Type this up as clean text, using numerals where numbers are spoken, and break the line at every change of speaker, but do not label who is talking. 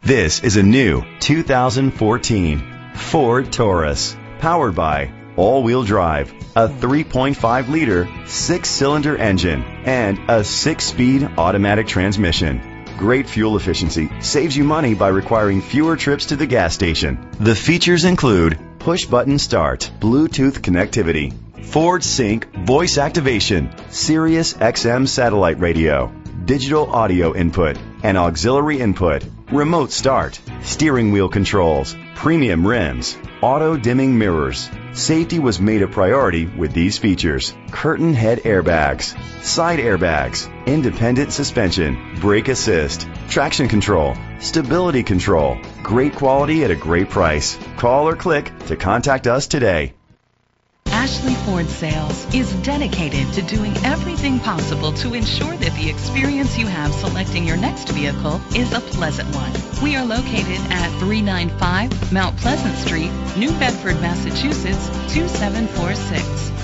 This is a new 2014 Ford Taurus, powered by all-wheel drive, a 3.5-liter, 6-cylinder engine, and a 6-speed automatic transmission. Great fuel efficiency saves you money by requiring fewer trips to the gas station. The features include push-button start, Bluetooth connectivity, Ford Sync voice activation, Sirius XM satellite radio, digital audio input and auxiliary input, remote start, steering wheel controls, premium rims, auto dimming mirrors. Safety was made a priority with these features: curtain head airbags, side airbags, independent suspension, brake assist, traction control, stability control. Great quality at a great price. Call or click to contact us today.
Ashley Ford Sales is dedicated to doing everything possible to ensure that the experience you have selecting your next vehicle is a pleasant one. We are located at 395 Mount Pleasant Street, New Bedford, Massachusetts 2746.